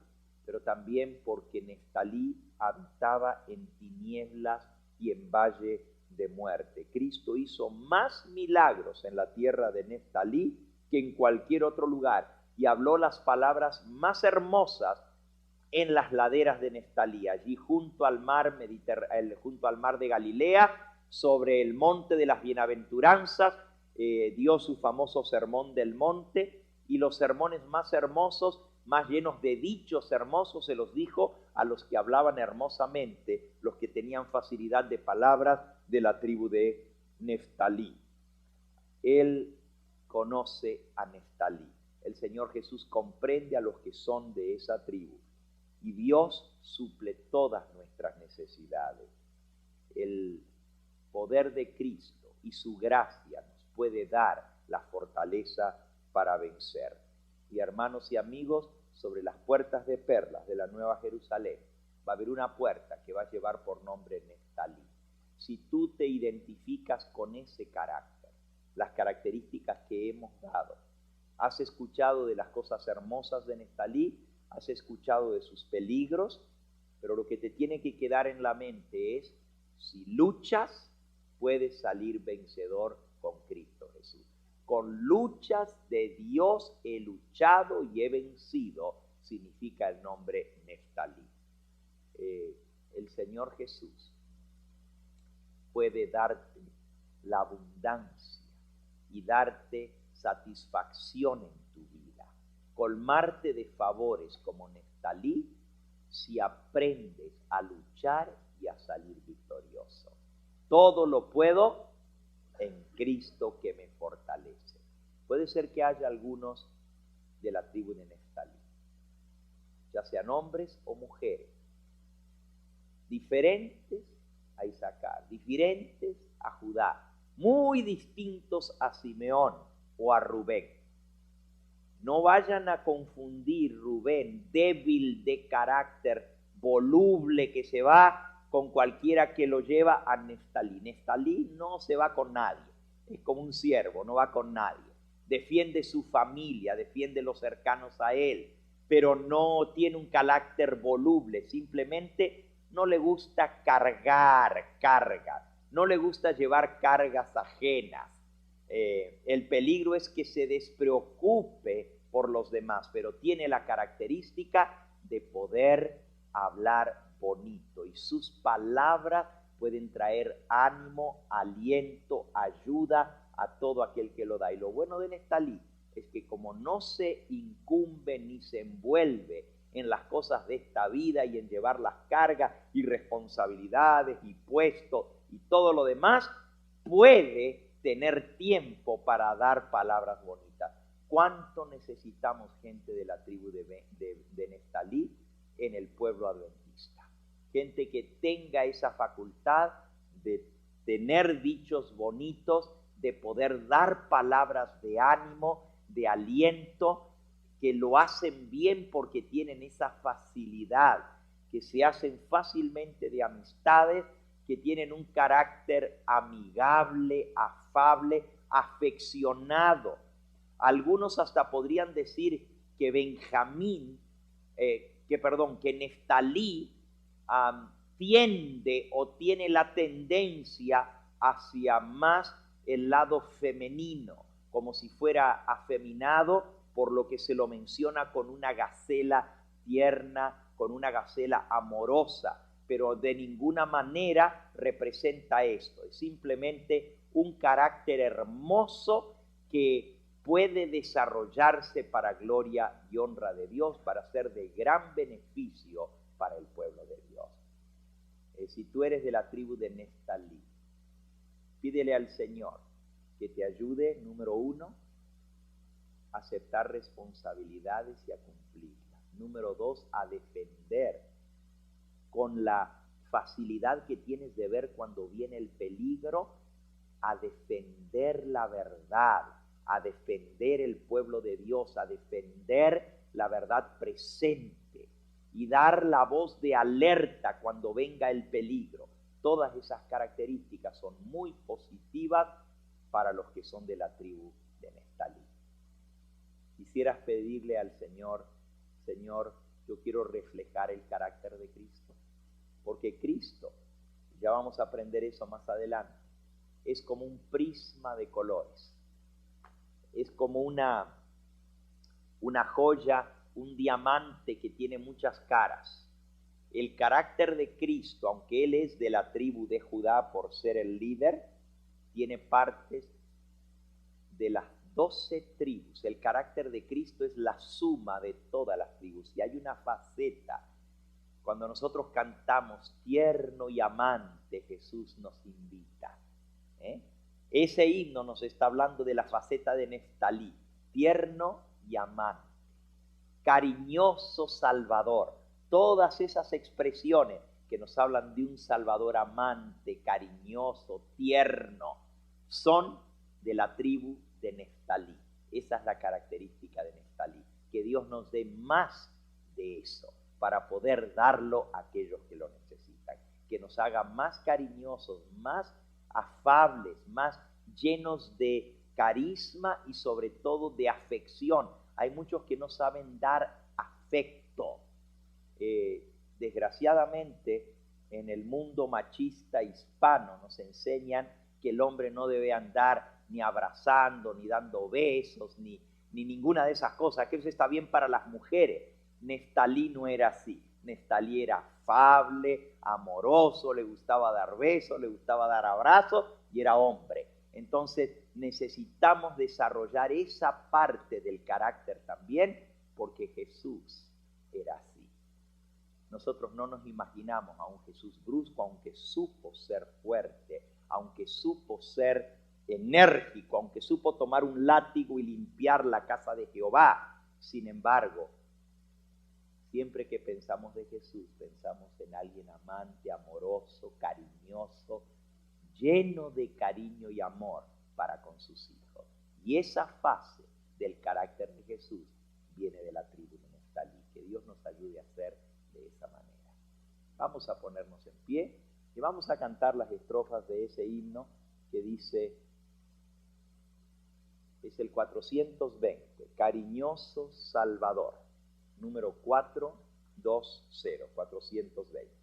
pero también porque Neftalí habitaba en tinieblas y en valle de muerte. Cristo hizo más milagros en la tierra de Neftalí que en cualquier otro lugar, y habló las palabras más hermosas en las laderas de Neftalí, allí junto al mar de Galilea, sobre el monte de las bienaventuranzas, dio su famoso sermón del monte, y los sermones más hermosos, más llenos de dichos hermosos, se los dijo a los que hablaban hermosamente, los que tenían facilidad de palabras de la tribu de Neftalí. Él conoce a Neftalí. El Señor Jesús comprende a los que son de esa tribu. Y Dios suple todas nuestras necesidades. El poder de Cristo y su gracia nos puede dar la fortaleza para vencer. Y hermanos y amigos, sobre las puertas de perlas de la Nueva Jerusalén va a haber una puerta que va a llevar por nombre Neftalí. Si tú te identificas con ese carácter, las características que hemos dado, has escuchado de las cosas hermosas de Neftalí, has escuchado de sus peligros, pero lo que te tiene que quedar en la mente es, si luchas, puedes salir vencedor con Cristo Jesús. Con luchas de Dios he luchado y he vencido, significa el nombre Neftalí. El Señor Jesús puede darte la abundancia y darte satisfacción en tu vida, colmarte de favores como Neftalí, si aprendes a luchar y a salir victorioso. Todo lo puedo en Cristo que me fortalece. Puede ser que haya algunos de la tribu de Neftalí, ya sean hombres o mujeres, diferentes a Isaacar, diferentes a Judá, muy distintos a Simeón o a Rubén. No vayan a confundir Rubén, débil de carácter, voluble, que se va con cualquiera que lo lleva, a Neftalí. Neftalí no se va con nadie, es como un siervo, no va con nadie. Defiende su familia, defiende los cercanos a él, pero no tiene un carácter voluble, simplemente no le gusta cargar cargas, no le gusta llevar cargas ajenas. El peligro es que se despreocupe por los demás, pero tiene la característica de poder hablar bonito, y sus palabras pueden traer ánimo, aliento, ayuda a todo aquel que lo da. Y lo bueno de Neftalí es que como no se incumbe ni se envuelve en las cosas de esta vida y en llevar las cargas y responsabilidades y puestos y todo lo demás, puede tener tiempo para dar palabras bonitas. ¿Cuánto necesitamos gente de la tribu de Neftalí en el pueblo adventista? Gente que tenga esa facultad de tener dichos bonitos, de poder dar palabras de ánimo, de aliento, que lo hacen bien porque tienen esa facilidad, que se hacen fácilmente de amistades, que tienen un carácter amigable, afable, afeccionado. Algunos hasta podrían decir que que Neftalí tiende o tiene la tendencia hacia más el lado femenino, como si fuera afeminado, por lo que se lo menciona con una gacela tierna, con una gacela amorosa, pero de ninguna manera representa esto. Es simplemente un carácter hermoso que puede desarrollarse para gloria y honra de Dios, para ser de gran beneficio para el pueblo de Dios. Si tú eres de la tribu de Neftalí, pídele al Señor que te ayude, número 1, a aceptar responsabilidades y a cumplirlas. Número 2, a defender con la facilidad que tienes de ver cuando viene el peligro, a defender la verdad, a defender el pueblo de Dios, a defender la verdad presente y dar la voz de alerta cuando venga el peligro. Todas esas características son muy positivas para los que son de la tribu de Neftalí. Quisieras pedirle al Señor: Señor, yo quiero reflejar el carácter de Cristo, porque Cristo, ya vamos a aprender eso más adelante, es como un prisma de colores, es como una una joya, un diamante que tiene muchas caras. El carácter de Cristo, aunque Él es de la tribu de Judá por ser el líder, tiene partes de las 12 tribus. El carácter de Cristo es la suma de todas las tribus. Y hay una faceta, cuando nosotros cantamos tierno y amante, Jesús nos invita. Ese himno nos está hablando de la faceta de Neftalí, tierno y amante, cariñoso Salvador. Todas esas expresiones que nos hablan de un Salvador amante, cariñoso, tierno, son de la tribu de Neftalí. Esa es la característica de Neftalí, que Dios nos dé más de eso para poder darlo a aquellos que lo necesitan, que nos haga más cariñosos, más afables, más llenos de carisma y sobre todo de afección. Hay muchos que no saben dar afecto. Desgraciadamente, en el mundo machista hispano nos enseñan que el hombre no debe andar ni abrazando, ni dando besos, ni ninguna de esas cosas, que eso está bien para las mujeres. Neftalí no era así. Neftalí era afable, amoroso, le gustaba dar besos, le gustaba dar abrazos y era hombre. Entonces necesitamos desarrollar esa parte del carácter también, porque Jesús era así. Nosotros no nos imaginamos a un Jesús brusco, aunque supo ser fuerte, aunque supo ser enérgico, aunque supo tomar un látigo y limpiar la casa de Jehová. Sin embargo, siempre que pensamos de Jesús, pensamos en alguien amante, amoroso, cariñoso, lleno de cariño y amor para con sus hijos. Y esa fase del carácter de Jesús viene de la tribu de Neftalí. Que Dios nos ayude a hacer de esa manera. Vamos a ponernos en pie y vamos a cantar las estrofas de ese himno que dice, es el 420, Cariñoso Salvador, número 420, 420.